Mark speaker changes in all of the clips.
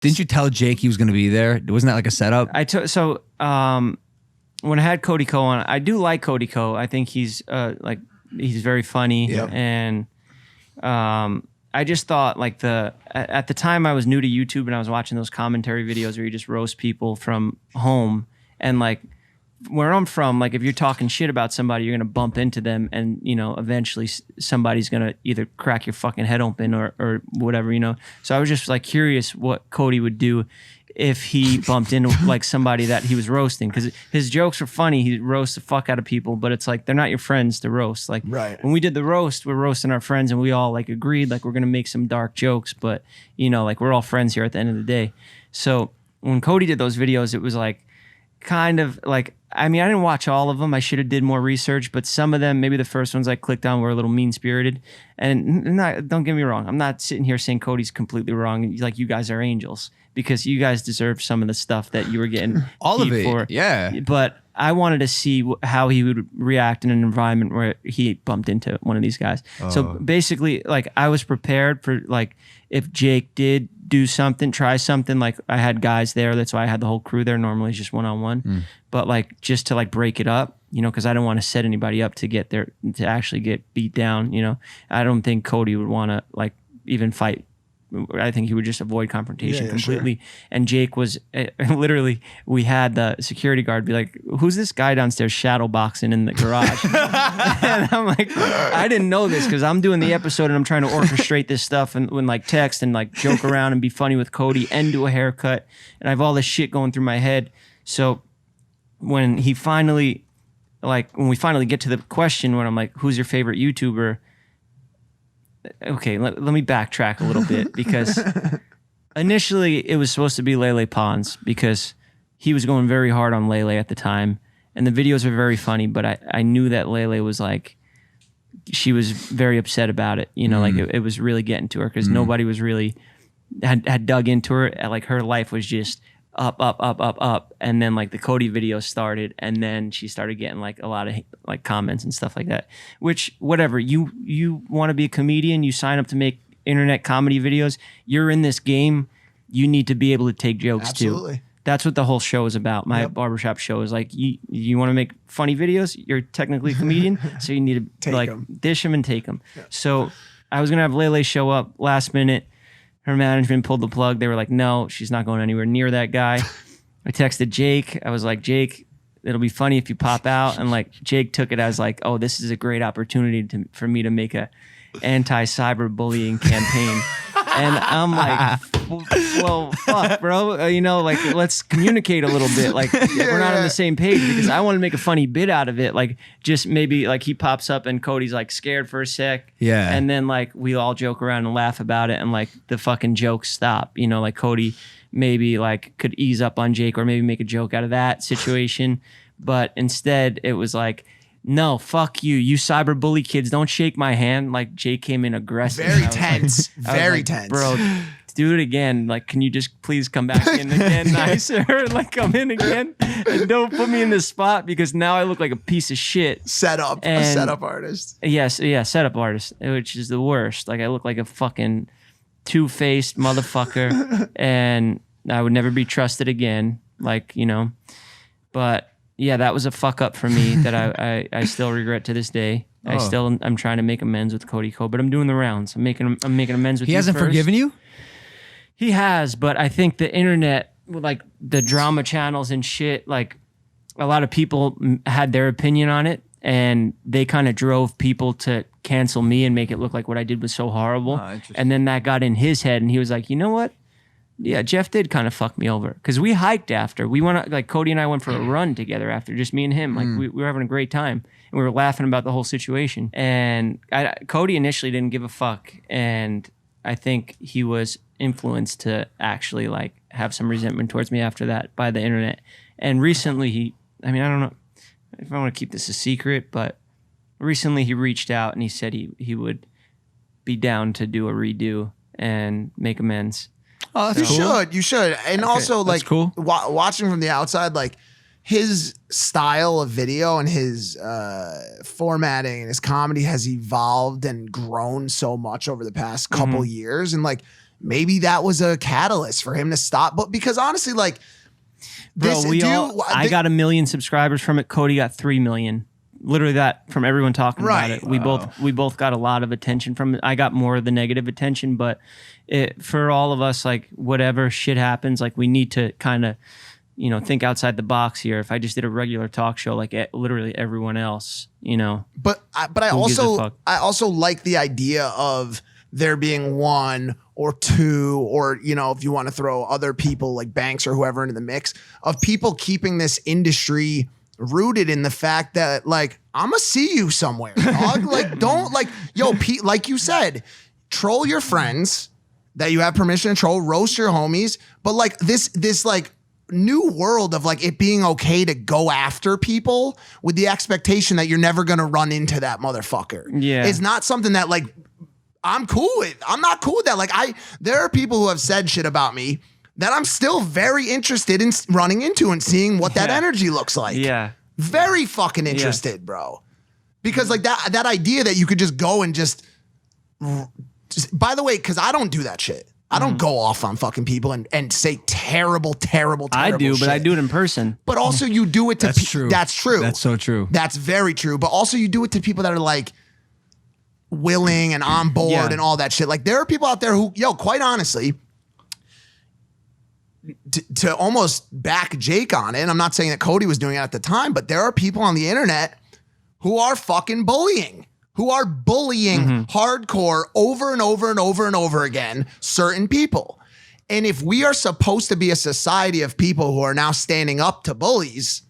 Speaker 1: Didn't you tell Jake he was going to be there? Wasn't that like a setup?
Speaker 2: When I had Cody Co on, I do like Cody Co. I think he's he's very funny.
Speaker 3: Yep.
Speaker 2: And I just thought like at the time I was new to YouTube and I was watching those commentary videos where you just roast people from home, and like where I'm from, like if you're talking shit about somebody, you're gonna bump into them, and you know eventually somebody's gonna either crack your fucking head open or whatever, you know. So I was just like curious what Cody would do if he bumped into like somebody that he was roasting, because his jokes were funny. He roasts the fuck out of people, but it's like they're not your friends to roast. Like when we did the roast, we're roasting our friends, and we all like agreed like we're gonna make some dark jokes, but you know like we're all friends here at the end of the day. So when Cody did those videos, it was like kind of like, I mean, I didn't watch all of them. I should have did more research, but some of them, maybe the first ones I clicked on were a little mean-spirited. And don't get me wrong, I'm not sitting here saying Cody's completely wrong. Like, you guys are angels because you guys deserve some of the stuff that you were getting
Speaker 1: all of it
Speaker 2: for.
Speaker 1: Yeah.
Speaker 2: But I wanted to see how he would react in an environment where he bumped into one of these guys. So basically, like, I was prepared for, like, if Jake did do something, try something, like I had guys there. That's why I had the whole crew there. Normally it's just one-on-one. But like just to like break it up, you know, because I don't want to set anybody up to get there, to actually get beat down, you know. I don't think Cody would want to like even fight. I think he would just avoid confrontation completely. Sure. And Jake was literally, we had the security guard be like, who's this guy downstairs shadow boxing in the garage? And I'm like, I didn't know this because I'm doing the episode and I'm trying to orchestrate this stuff and when like text and like joke around and be funny with Cody and do a haircut. And I have all this shit going through my head. So when he finally, like when we finally get to the question when I'm like, who's your favorite YouTuber? Okay, let me backtrack a little bit because initially it was supposed to be Lele Pons because he was going very hard on Lele at the time, and the videos were very funny, but I knew that Lele was like, she was very upset about it, you know, like it was really getting to her because nobody was really, had dug into her, like her life was just up, and then like the Cody video started, and then she started getting like a lot of like comments and stuff like that, which whatever, you want to be a comedian, you sign up to make internet comedy videos, you're in this game, you need to be able to take jokes too. That's what the whole show is about. My barbershop show is like, you want to make funny videos, you're technically a comedian, so you need to like dish them and take them. So I was gonna have Lele show up last minute. Her management pulled the plug. They were like, no, she's not going anywhere near that guy. I texted Jake. I was like, Jake, it'll be funny if you pop out. And like Jake took it as like, oh, this is a great opportunity for me to make a anti-cyberbullying campaign. And I'm like, well, fuck, bro. You know, like, let's communicate a little bit. Like, we're not on the same page because I want to make a funny bit out of it. Like, just maybe like he pops up and Cody's like scared for a sec. Yeah. And then like we all joke around and laugh about it and like the fucking jokes stop. You know, like Cody maybe like could ease up on Jake or maybe make a joke out of that situation. But instead it was like, no, fuck you. You cyberbully kids, don't shake my hand. Like Jake came in aggressive.
Speaker 3: Very tense. Very tense.
Speaker 2: Bro, do it again. Like, can you just please come back in again nicer? Like, come in again. And don't put me in this spot because now I look like a piece of shit.
Speaker 3: A setup artist.
Speaker 2: Yes, yeah, setup artist, which is the worst. Like, I look like a fucking two-faced motherfucker and I would never be trusted again. Like, you know, but yeah, that was a fuck up for me that I still regret to this day. I'm trying to make amends with Cody Co, but I'm doing the rounds. I'm making amends with you.
Speaker 1: He hasn't forgiven you?
Speaker 2: He has, but I think the internet, like the drama channels and shit, like a lot of people had their opinion on it and they kind of drove people to cancel me and make it look like what I did was so horrible. And then that got in his head and he was like, you know what? Yeah, Jeff did kind of fuck me over because we hiked after. We went, like Cody and I went for a run together after, just me and him. Like we were having a great time and we were laughing about the whole situation. And Cody initially didn't give a fuck, and I think he was influenced to actually like have some resentment towards me after that by the internet. And recently I don't know if I want to keep this a secret, but recently he reached out and he said he would be down to do a redo and make amends.
Speaker 3: Oh, that's cool. You should. And also, like, cool. Watching from the outside, like, his style of video and his formatting and his comedy has evolved and grown so much over the past couple years. And, like, maybe that was a catalyst for him to stop. But because honestly, like,
Speaker 2: bro, I got 1 million subscribers from it. Cody got 3 million. Literally that from everyone talking about it. We both got a lot of attention from it. I got more of the negative attention, but for all of us, like, whatever shit happens, like, we need to kind of, you know, think outside the box here. If I just did a regular talk show like literally everyone else, you know.
Speaker 3: But I also like the idea of there being 1 or 2, or, you know, if you want to throw other people like Banks or whoever into the mix, of people keeping this industry rooted in the fact that, like, I'm gonna see you somewhere, dog. Like, don't, like, yo, Pete, like you said, troll your friends that you have permission to troll, roast your homies, but like this like new world of like it being okay to go after people with the expectation that you're never gonna run into that motherfucker.
Speaker 2: Yeah,
Speaker 3: it's not something that, like, I'm cool with. I'm not cool with that. Like, there are people who have said shit about me that I'm still very interested in running into and seeing what that energy looks like.
Speaker 2: Yeah. Very
Speaker 3: fucking interested, bro. Because like that idea that you could just go and just by the way, because I don't do that shit. I don't go off on fucking people and say terrible
Speaker 2: I do,
Speaker 3: shit.
Speaker 2: But I do it in person.
Speaker 3: But also you do it to
Speaker 1: That's true.
Speaker 3: That's true.
Speaker 1: That's so true.
Speaker 3: That's very true. But also you do it to people that are like willing and on board and all that shit. Like, there are people out there who, yo, quite honestly, to almost back Jake on it, and I'm not saying that Cody was doing it at the time, but there are people on the internet who are fucking bullying, hardcore over and over and over and over again, certain people. And if we are supposed to be a society of people who are now standing up to bullies,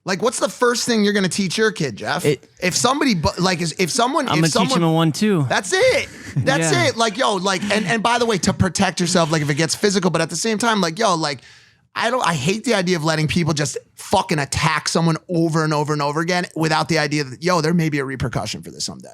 Speaker 3: like, what's the first thing you're going to teach your kid, Jeff? If somebody, like, if someone,
Speaker 2: I'm going to teach him a 1-2.
Speaker 3: That's it. That's it. Like, yo, like, and by the way, to protect yourself, like, if it gets physical, but at the same time, like, yo, like, I hate the idea of letting people just fucking attack someone over and over and over again without the idea that, yo, there may be a repercussion for this someday.